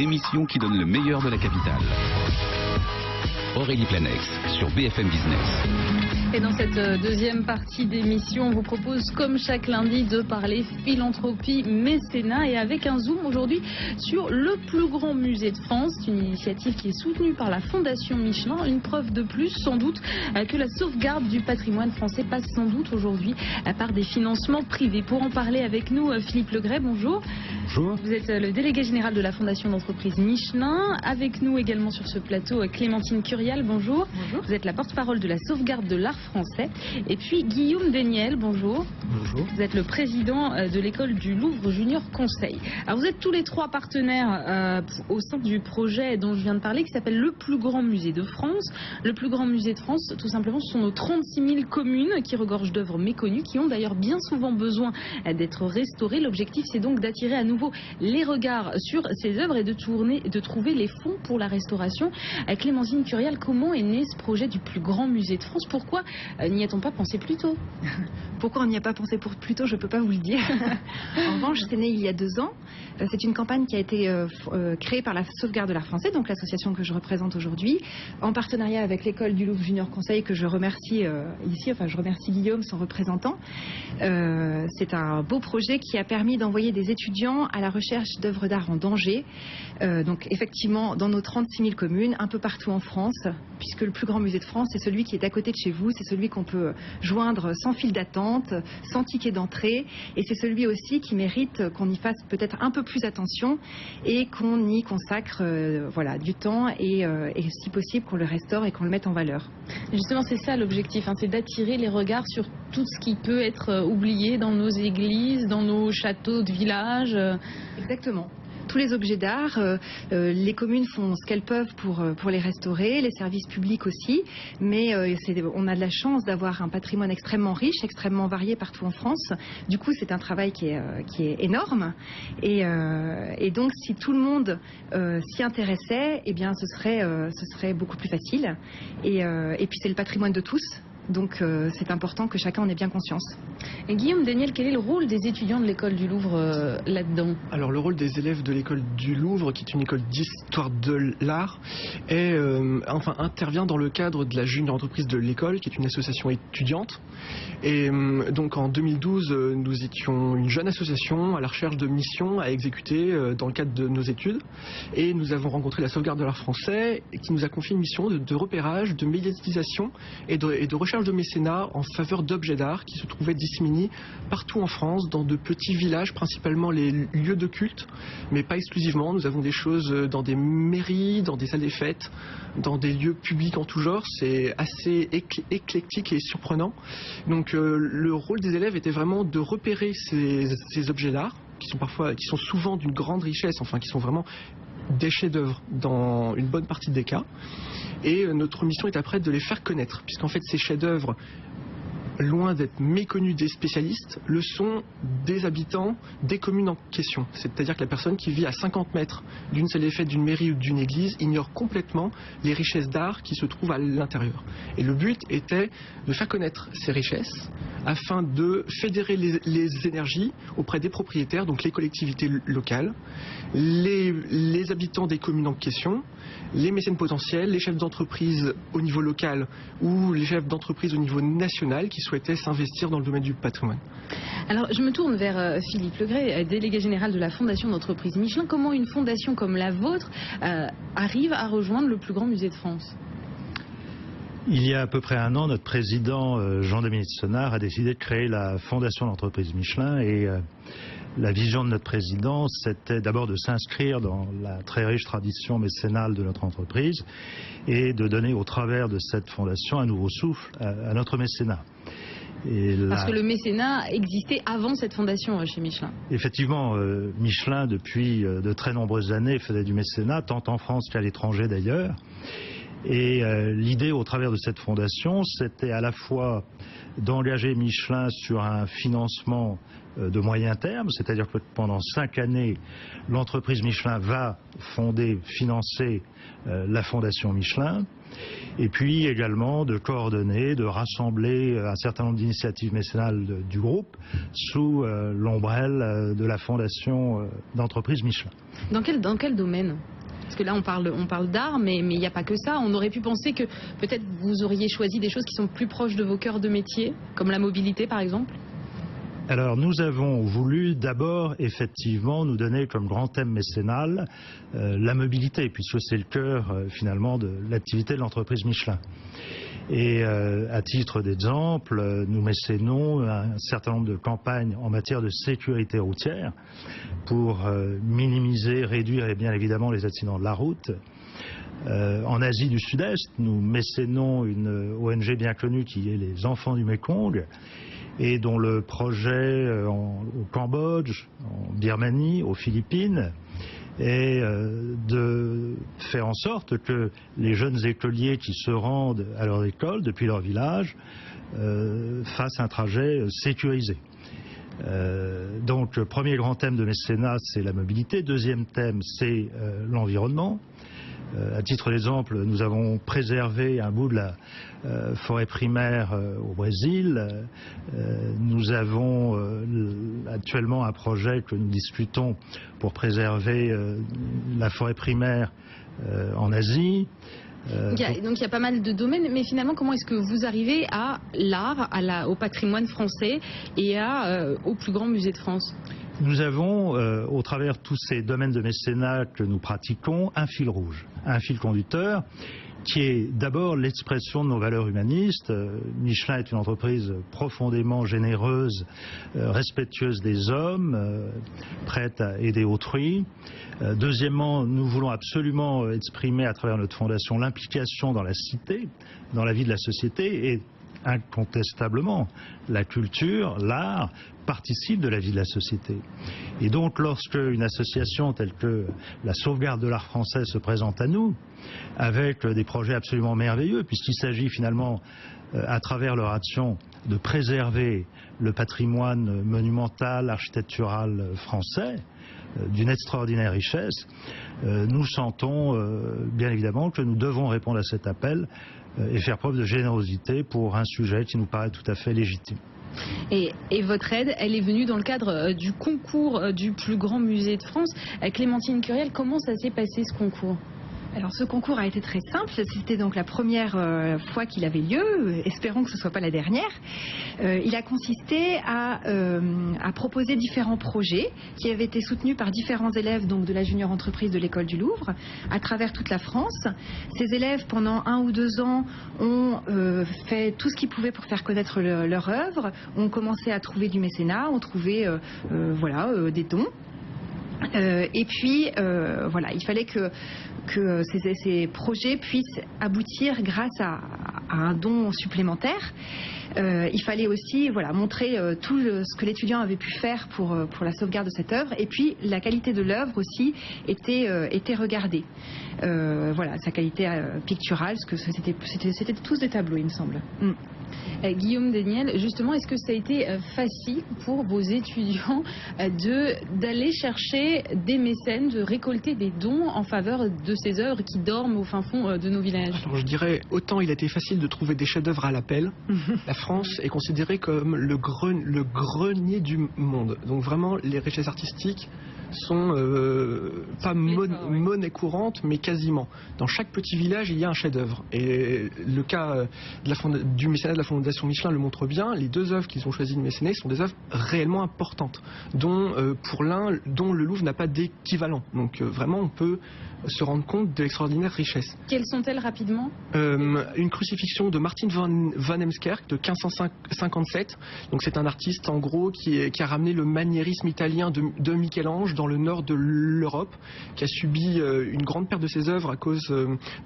l'émission qui donne le meilleur de la capitale. Aurélie Planex sur BFM Business. Et dans cette deuxième partie d'émission, on vous propose, comme chaque lundi, de parler philanthropie, mécénat, et avec un zoom aujourd'hui sur le plus grand musée de France, une initiative qui est soutenue par la Fondation Michelin, une preuve de plus, sans doute, que la sauvegarde du patrimoine français passe sans doute aujourd'hui par des financements privés. Pour en parler avec nous, Philippe Legret, bonjour. Bonjour. Vous êtes le délégué général de la Fondation d'entreprise Michelin. Avec nous également sur ce plateau, Clémentine Curial, bonjour. Bonjour. Vous êtes la porte-parole de la sauvegarde de l'art français. Et puis Guillaume Déniel, bonjour. Bonjour. Vous êtes le président de l'école du Louvre Junior Conseil. Alors vous êtes tous les trois partenaires au sein du projet dont je viens de parler, qui s'appelle le plus grand musée de France. Le plus grand musée de France, tout simplement, ce sont nos 36 000 communes qui regorgent d'œuvres méconnues, qui ont d'ailleurs bien souvent besoin d'être restaurées. L'objectif, c'est donc d'attirer à nouveau les regards sur ces œuvres et de trouver les fonds pour la restauration. Clémentine Curial, comment est né ce projet du plus grand musée de France? Pourquoi n'y a-t-on pas pensé plus tôt? Pourquoi on n'y a pas pensé plus tôt, je ne peux pas vous le dire. En revanche, c'est né il y a 2 ans. C'est une campagne qui a été créée par la sauvegarde de l'art français, donc l'association que je représente aujourd'hui, en partenariat avec l'école du Louvre Junior Conseil, que je remercie ici, enfin je remercie Guillaume, son représentant. C'est un beau projet qui a permis d'envoyer des étudiants à la recherche d'œuvres d'art en danger. Donc effectivement, dans nos 36 000 communes, un peu partout en France, puisque le plus grand musée de France, c'est celui qui est à côté de chez vous, c'est celui qu'on peut joindre sans file d'attente, sans ticket d'entrée, et c'est celui aussi qui mérite qu'on y fasse peut-être un peu plus attention et qu'on y consacre voilà, du temps et si possible qu'on le restaure et qu'on le mette en valeur. Justement, c'est ça l'objectif, hein, c'est d'attirer les regards sur tout ce qui peut être oublié dans nos églises, dans nos châteaux de village. Exactement. Tous les objets d'art, les communes font ce qu'elles peuvent pour les restaurer, les services publics aussi, mais on a de la chance d'avoir un patrimoine extrêmement riche, extrêmement varié partout en France. Du coup, c'est un travail qui est énorme, et donc si tout le monde s'y intéressait, eh bien ce serait beaucoup plus facile. Et puis c'est le patrimoine de tous. Donc c'est important que chacun en ait bien conscience. Et Guillaume Déniel, quel est le rôle des étudiants de l'école du Louvre là-dedans? Alors le rôle des élèves de l'école du Louvre, qui est une école d'histoire de l'art, intervient dans le cadre de la junior entreprise de l'école, qui est une association étudiante. Et donc en 2012, nous étions une jeune association à la recherche de missions à exécuter dans le cadre de nos études. Et nous avons rencontré la sauvegarde de l'art français, qui nous a confié une mission de repérage, de médiatisation et de recherche de mécénat en faveur d'objets d'art qui se trouvaient disséminés partout en France, dans de petits villages, principalement les lieux de culte, mais pas exclusivement. Nous avons des choses dans des mairies, dans des salles des fêtes, dans des lieux publics en tout genre. C'est assez éclectique et surprenant. Donc le rôle des élèves était vraiment de repérer ces objets d'art qui sont souvent d'une grande richesse, enfin qui sont vraiment des chefs-d'œuvre dans une bonne partie des cas. Et notre mission est après de les faire connaître, puisqu'en fait ces chefs-d'œuvre, loin d'être méconnus des spécialistes, le sont des habitants des communes en question. C'est-à-dire que la personne qui vit à 50 mètres d'une salle des fêtes, d'une mairie ou d'une église ignore complètement les richesses d'art qui se trouvent à l'intérieur. Et le but était de faire connaître ces richesses afin de fédérer les énergies auprès des propriétaires, donc les collectivités locales, les habitants des communes en question, les mécènes potentiels, les chefs d'entreprise au niveau local ou les chefs d'entreprise au niveau national qui souhaitaient s'investir dans le domaine du patrimoine. Alors je me tourne vers Philippe Legret, délégué général de la Fondation d'entreprise Michelin. Comment une fondation comme la vôtre arrive à rejoindre le plus grand musée de France? Il y a à peu près 1 an, notre président Jean-Dominique Senard a décidé de créer la Fondation d'entreprise Michelin, et la vision de notre président, c'était d'abord de s'inscrire dans la très riche tradition mécénale de notre entreprise et de donner au travers de cette fondation un nouveau souffle à notre mécénat. Parce que le mécénat existait avant cette fondation chez Michelin. Effectivement, Michelin, depuis de très nombreuses années, faisait du mécénat, tant en France qu'à l'étranger d'ailleurs. Et l'idée au travers de cette fondation, c'était à la fois d'engager Michelin sur un financement de moyen terme, c'est-à-dire que pendant 5 années, l'entreprise Michelin va financer la Fondation Michelin, et puis également de coordonner, de rassembler un certain nombre d'initiatives mécénales du groupe sous l'ombrelle de la Fondation d'entreprise Michelin. Dans quel domaine ? Parce que là, on parle d'art, mais il n'y a pas que ça. On aurait pu penser que peut-être vous auriez choisi des choses qui sont plus proches de vos cœurs de métier, comme la mobilité par exemple. Alors nous avons voulu d'abord effectivement nous donner comme grand thème mécénal la mobilité, puisque c'est le cœur finalement de l'activité de l'entreprise Michelin. Et à titre d'exemple, nous mécénons un certain nombre de campagnes en matière de sécurité routière pour minimiser, réduire et bien évidemment les accidents de la route. En Asie du Sud-Est, nous mécénons une ONG bien connue qui est les Enfants du Mékong, et dont le projet au Cambodge, en Birmanie, aux Philippines, est de faire en sorte que les jeunes écoliers qui se rendent à leur école depuis leur village fassent un trajet sécurisé. Donc, premier grand thème de mécénat, c'est la mobilité. Deuxième thème, c'est l'environnement. À titre d'exemple, nous avons préservé un bout de la forêt primaire au Brésil. Nous avons actuellement un projet que nous discutons pour préserver la forêt primaire en Asie. Donc il y a pas mal de domaines, mais finalement comment est-ce que vous arrivez à l'art, au patrimoine français et au plus grand musée de France ? Nous avons, au travers de tous ces domaines de mécénat que nous pratiquons, un fil rouge, un fil conducteur, qui est d'abord l'expression de nos valeurs humanistes. Michelin est une entreprise profondément généreuse, respectueuse des hommes, prête à aider autrui. Deuxièmement, nous voulons absolument exprimer à travers notre fondation l'implication dans la cité, dans la vie de la société, et incontestablement, la culture, l'art participe de la vie de la société. Et donc, lorsque une association telle que la Sauvegarde de l'Art français se présente à nous, avec des projets absolument merveilleux, puisqu'il s'agit finalement, à travers leur action, de préserver le patrimoine monumental, architectural français, d'une extraordinaire richesse, nous sentons bien évidemment que nous devons répondre à cet appel et faire preuve de générosité pour un sujet qui nous paraît tout à fait légitime. Et votre aide, elle est venue dans le cadre du concours du plus grand musée de France. Clémentine Curiel, comment ça s'est passé ce concours ? Alors ce concours a été très simple, c'était donc la première fois qu'il avait lieu, espérons que ce ne soit pas la dernière. Il a consisté à proposer différents projets qui avaient été soutenus par différents élèves donc, de la junior entreprise de l'école du Louvre à travers toute la France. Ces élèves pendant 1 ou 2 ans ont fait tout ce qu'ils pouvaient pour faire connaître leur œuvre, ont commencé à trouver du mécénat, ont trouvé des dons. Et puis, voilà, il fallait que ces projets puissent aboutir grâce à un don supplémentaire. Il fallait aussi montrer tout ce que l'étudiant avait pu faire pour la sauvegarde de cette œuvre. Et puis, la qualité de l'œuvre aussi était regardée. Sa qualité picturale, parce que c'était tous des tableaux, il me semble. Guillaume Daniel, justement, est-ce que ça a été facile pour vos étudiants d'aller chercher des mécènes, de récolter des dons en faveur de ces œuvres qui dorment au fin fond de nos villages ? Alors je dirais, autant il a été facile de trouver des chefs-d'œuvre à l'appel. La France est considérée comme le grenier du monde. Donc vraiment, les richesses artistiques sont pas monnaie courante, mais quasiment. Dans chaque petit village, il y a un chef-d'œuvre. Et le cas du mécénat de la Fondation Michelin le montre bien. Les 2 œuvres qu'ils ont choisi de mécéner sont des œuvres réellement importantes, dont pour l'un, dont le Louvre n'a pas d'équivalent. Donc vraiment, on peut se rendre compte de l'extraordinaire richesse. Quelles sont-elles rapidement ? Une crucifixion de Martin van Heemskerk de 1557. Donc c'est un artiste en gros qui a ramené le maniérisme italien de Michel-Ange dans le nord de l'Europe, qui a subi une grande perte de ses œuvres à cause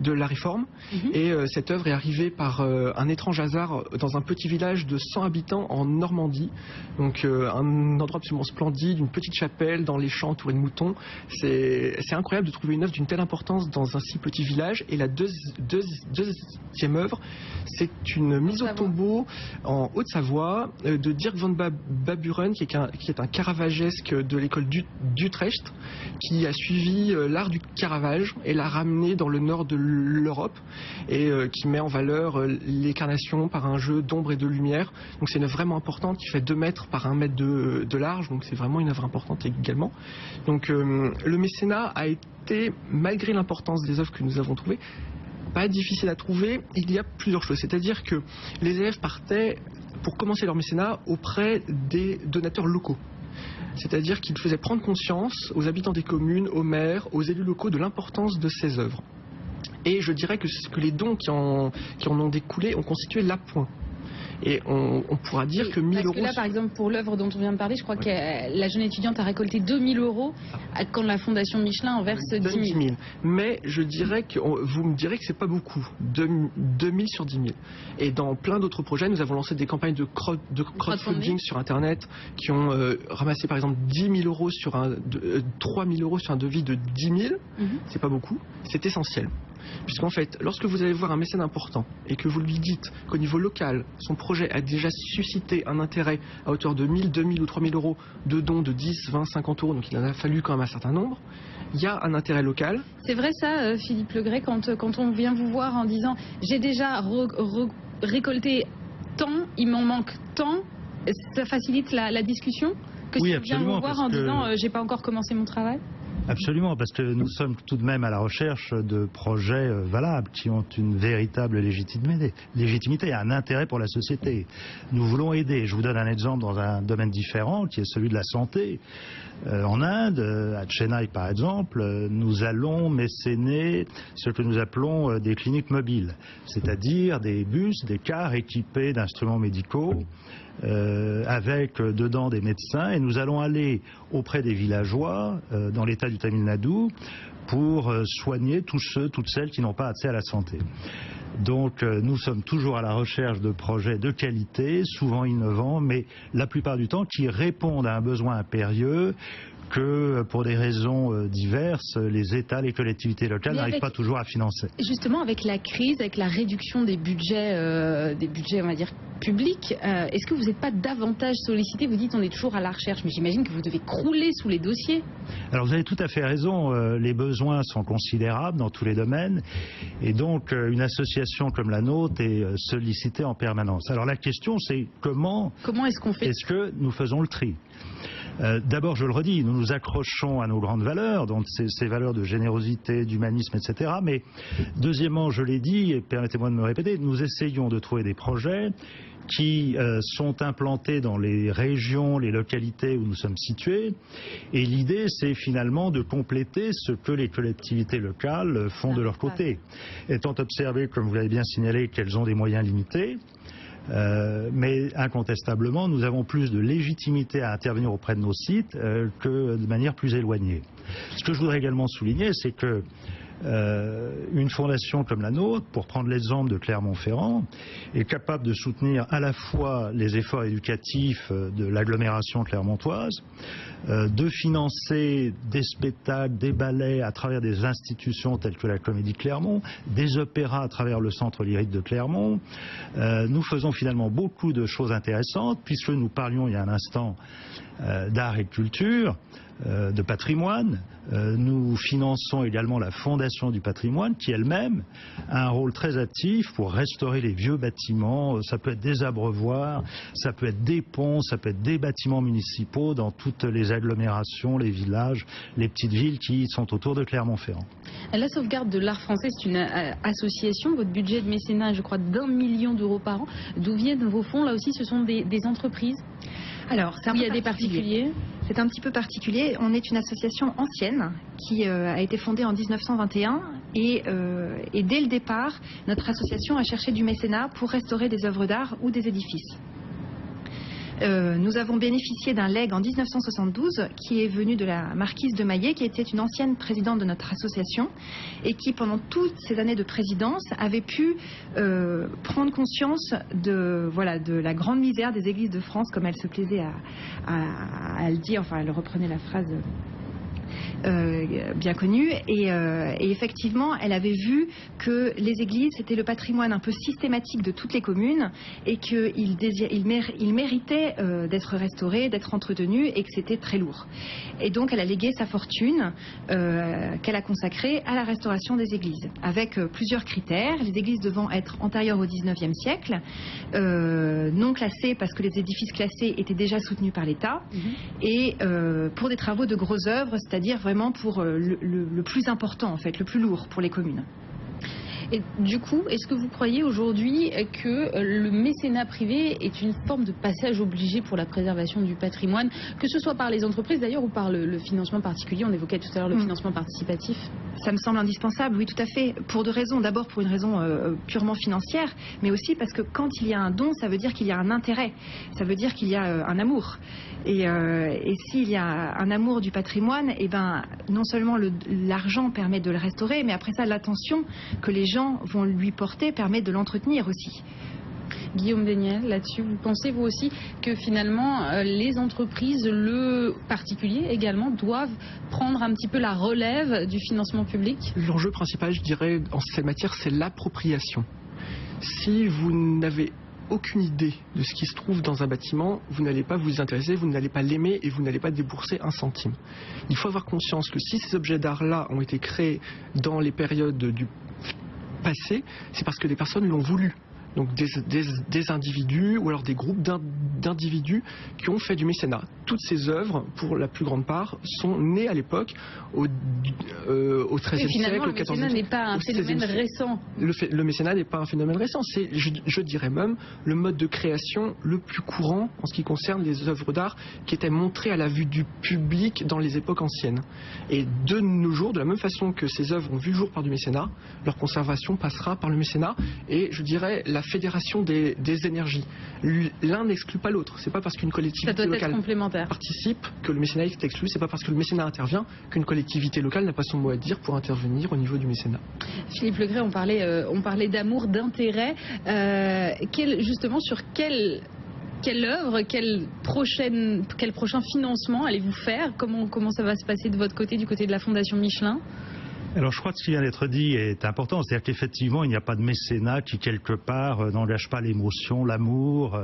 de la réforme. Et cette œuvre est arrivée par un étrange hasard dans un petit village de 100 habitants en Normandie. Donc un endroit absolument splendide, une petite chapelle dans les champs entourés de moutons. C'est incroyable de trouver une œuvre d'une telle importance dans un si petit village. Et la deuxième œuvre, c'est une mise au tombeau en Haute-Savoie de Dirk van Baburen, qui est un caravagesque de l'école d'Utrecht, qui a suivi l'art du Caravage et l'a ramené dans le nord de l'Europe, et qui met en valeur les carnations par un jeu d'ombre et de lumière. Donc c'est une œuvre vraiment importante qui fait 2 mètres par 1 mètre de large, donc c'est vraiment une œuvre importante également. Donc le mécénat a été, malgré l'importance des œuvres que nous avons trouvées, pas difficile à trouver. Il y a plusieurs choses, c'est-à-dire que les élèves partaient pour commencer leur mécénat auprès des donateurs locaux. C'est-à-dire qu'ils faisaient prendre conscience aux habitants des communes, aux maires, aux élus locaux de l'importance de ces œuvres. Et je dirais que les dons qui en ont découlé ont constitué l'appoint. Et on pourra dire que 1000 euros... Parce que là, par exemple, pour l'œuvre dont on vient de parler, je crois que la jeune étudiante a récolté 2000 euros quand la Fondation Michelin en verse 10 000. Mais je dirais que vous me direz que c'est pas beaucoup, 2000 sur 10 000. Et dans plein d'autres projets, nous avons lancé des campagnes de crowdfunding sur Internet qui ont ramassé par exemple 10 000 euros sur 3 000 euros sur un devis de 10 000. C'est pas beaucoup, c'est essentiel. Puisqu'en fait, lorsque vous allez voir un mécène important et que vous lui dites qu'au niveau local, son projet a déjà suscité un intérêt à hauteur de 1000, 2000 ou 3000 euros de dons de 10, 20, 50 euros, donc il en a fallu quand même un certain nombre, il y a un intérêt local. C'est vrai ça, Philippe Legret, quand on vient vous voir en disant j'ai déjà récolté tant, il m'en manque tant, ça facilite la discussion que oui, si on vient vous voir en disant j'ai pas encore commencé mon travail? Absolument, parce que nous sommes tout de même à la recherche de projets valables, qui ont une véritable légitimité et un intérêt pour la société. Nous voulons aider. Je vous donne un exemple dans un domaine différent, qui est celui de la santé. En Inde, à Chennai par exemple, nous allons mécéner ce que nous appelons des cliniques mobiles, c'est-à-dire des bus, des cars équipés d'instruments médicaux, avec dedans des médecins, et nous allons aller auprès des villageois dans l'état du Tamil Nadu pour soigner tous ceux, toutes celles qui n'ont pas accès à la santé. Donc nous sommes toujours à la recherche de projets de qualité, souvent innovants, mais la plupart du temps qui répondent à un besoin impérieux que pour des raisons diverses, les États, les collectivités locales n'arrivent pas toujours à financer. Justement, avec la crise, avec la réduction des budgets on va dire, publics, est-ce que vous n'êtes pas davantage sollicité? Vous dites on est toujours à la recherche, mais j'imagine que vous devez crouler sous les dossiers. Alors vous avez tout à fait raison, les besoins sont considérables dans tous les domaines, et donc une association comme la nôtre est sollicitée en permanence. Alors la question c'est comment est-ce qu'on fait? Est-ce que nous faisons le tri? D'abord, je le redis, nous nous accrochons à nos grandes valeurs, donc ces valeurs de générosité, d'humanisme, etc. Mais deuxièmement, je l'ai dit, et permettez-moi de me répéter, nous essayons de trouver des projets qui sont implantés dans les régions, les localités où nous sommes situés. Et l'idée, c'est finalement de compléter ce que les collectivités locales font de leur côté. Étant observé, comme vous l'avez bien signalé, qu'elles ont des moyens limités, mais incontestablement, nous avons plus de légitimité à intervenir auprès de nos sites que de manière plus éloignée. Ce que je voudrais également souligner, c'est que une fondation comme la nôtre, pour prendre l'exemple de Clermont-Ferrand, est capable de soutenir à la fois les efforts éducatifs de l'agglomération clermontoise, de financer des spectacles, des ballets à travers des institutions telles que la Comédie Clermont, des opéras à travers le Centre lyrique de Clermont. Nous faisons finalement beaucoup de choses intéressantes, puisque nous parlions il y a un instant d'art et de culture, de patrimoine. Nous finançons également la Fondation du patrimoine qui elle-même a un rôle très actif pour restaurer les vieux bâtiments. Ça peut être des abreuvoirs, ça peut être des ponts, ça peut être des bâtiments municipaux dans toutes les agglomérations, les villages, les petites villes qui sont autour de Clermont-Ferrand. La sauvegarde de l'art français, c'est une association. Votre budget de mécénat, je crois, d'1 million d'euros par an. D'où viennent vos fonds? Là aussi, ce sont des entreprises? Alors, il y a des particuliers. C'est un petit peu particulier. On est une association ancienne qui a été fondée en 1921 et dès le départ, notre association a cherché du mécénat pour restaurer des œuvres d'art ou des édifices. Nous avons bénéficié d'un legs en 1972 qui est venu de la marquise de Maillet, qui était une ancienne présidente de notre association et qui, pendant toutes ces années de présidence, avait pu prendre conscience de la grande misère des églises de France, comme elle se plaisait à le dire. Enfin, elle reprenait la phrase bien connue, et effectivement elle avait vu que les églises c'était le patrimoine un peu systématique de toutes les communes et qu'ils méritaient d'être restaurés, d'être entretenus, et que c'était très lourd. Et donc elle a légué sa fortune qu'elle a consacrée à la restauration des églises, avec plusieurs critères. Les églises devant être antérieures au 19e siècle, non classées parce que les édifices classés étaient déjà soutenus par l'État, et pour des travaux de grosses œuvres, c'est-à-dire vraiment pour le plus important, en fait, le plus lourd pour les communes. Et du coup, est-ce que vous croyez aujourd'hui que le mécénat privé est une forme de passage obligé pour la préservation du patrimoine, que ce soit par les entreprises d'ailleurs ou par le financement particulier? On évoquait tout à l'heure le financement participatif. Ça me semble indispensable, oui, tout à fait, pour deux raisons. D'abord pour une raison purement financière, mais aussi parce que quand il y a un don, ça veut dire qu'il y a un intérêt, ça veut dire qu'il y a un amour. Et s'il y a un amour du patrimoine, eh ben, non seulement l'argent permet de le restaurer, mais après ça, l'attention que les gens vont lui porter permet de l'entretenir aussi. Guillaume Déniel, là-dessus, vous pensez vous aussi que finalement les entreprises, le particulier également, doivent prendre un petit peu la relève du financement public? L'enjeu principal, je dirais, en cette matière, c'est l'appropriation. Si vous n'avez aucune idée de ce qui se trouve dans un bâtiment, vous n'allez pas vous y intéresser, vous n'allez pas l'aimer et vous n'allez pas débourser un centime. Il faut avoir conscience que si ces objets d'art-là ont été créés dans les périodes du passé, c'est parce que des personnes l'ont voulu. Donc des individus ou alors des groupes d'individus qui ont fait du mécénat. Toutes ces œuvres, pour la plus grande part, sont nées à l'époque au XIIIe siècle, au XIVe siècle. Le mécénat n'est pas un phénomène récent. Le mécénat n'est pas un phénomène récent. C'est, je dirais même, le mode de création le plus courant en ce qui concerne les œuvres d'art qui étaient montrées à la vue du public dans les époques anciennes. Et de nos jours, de la même façon que ces œuvres ont vu le jour par du mécénat, leur conservation passera par le mécénat. Et je dirais la fédération des énergies. L'un n'exclut pas l'autre. C'est pas parce qu'une collectivité locale participe que le mécénat est exclu. C'est pas parce que le mécénat intervient qu'une collectivité locale n'a pas son mot à dire pour intervenir au niveau du mécénat. Philippe Legret, on parlait d'amour, d'intérêt. Justement, sur quelle œuvre, quel prochain financement allez-vous faire? Comment ça va se passer de votre côté, du côté de la Fondation Michelin? Alors je crois que ce qui vient d'être dit est important, c'est-à-dire qu'effectivement il n'y a pas de mécénat qui quelque part n'engage pas l'émotion, l'amour,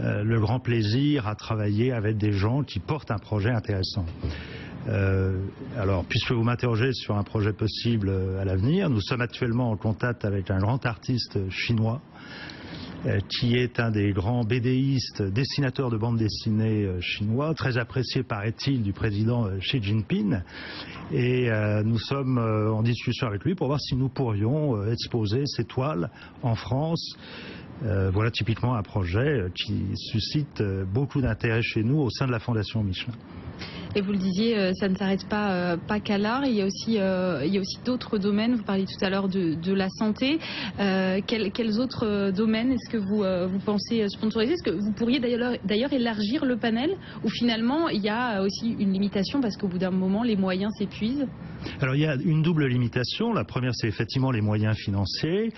le grand plaisir à travailler avec des gens qui portent un projet intéressant. Alors, puisque vous m'interrogez sur un projet possible à l'avenir, nous sommes actuellement en contact avec un grand artiste chinois qui est un des grands BDistes, dessinateurs de bande dessinée chinois, très apprécié, paraît-il, du président Xi Jinping. Et nous sommes en discussion avec lui pour voir si nous pourrions exposer ces toiles en France. Voilà typiquement un projet qui suscite beaucoup d'intérêt chez nous au sein de la Fondation Michelin. Et vous le disiez, ça ne s'arrête pas qu'à l'art. Il y a aussi d'autres domaines. Vous parliez tout à l'heure de la santé. Quels autres domaines est-ce que vous pensez sponsoriser? Est-ce que vous pourriez d'ailleurs élargir le panel, ou finalement il y a aussi une limitation parce qu'au bout d'un moment les moyens s'épuisent? Alors il y a une double limitation. La première, c'est effectivement les moyens financiers.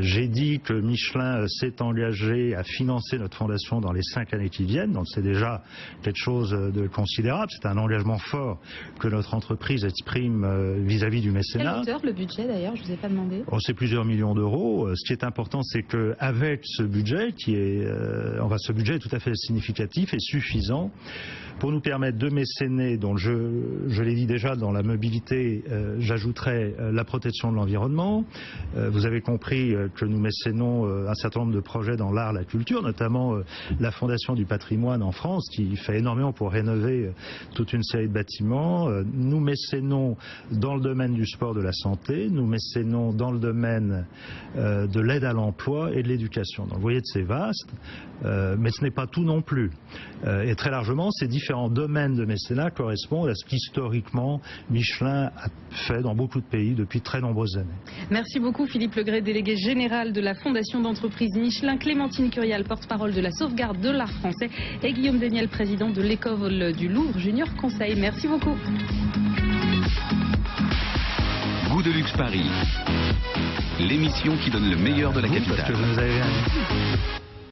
J'ai dit que Michelin s'est engagé à financer notre fondation dans les 5 années qui viennent, donc c'est déjà quelque chose de considérable. C'est un engagement fort que notre entreprise exprime vis-à-vis du mécénat. Quelle hauteur le budget d'ailleurs? Je ne vous ai pas demandé. C'est plusieurs millions d'euros. Ce qui est important, c'est qu'avec ce budget, ce budget est tout à fait significatif et suffisant pour nous permettre de mécéner, dont je l'ai dit déjà, dans la mobilité, j'ajouterai la protection de l'environnement. Vous avez compris que nous mécénons un certain nombre de projets dans l'art, la culture, notamment la Fondation du patrimoine en France, qui fait énormément pour rénover toute une série de bâtiments. Nous mécénons dans le domaine du sport, de la santé, nous mécénons dans le domaine de l'aide à l'emploi et de l'éducation. Donc vous voyez, c'est vaste, mais ce n'est pas tout non plus. Et très largement, c'est difficile différents domaines de mécénat correspondent à ce qu'historiquement Michelin a fait dans beaucoup de pays depuis très nombreuses années. Merci beaucoup Philippe Legret, délégué général de la Fondation d'entreprise Michelin, Clémentine Curial, porte-parole de la sauvegarde de l'art français et Guillaume Daniel, président de l'école du Louvre Junior Conseil. Merci beaucoup. Goût de luxe Paris, l'émission qui donne le meilleur de la Parce capitale. que vous nous avez rien dit.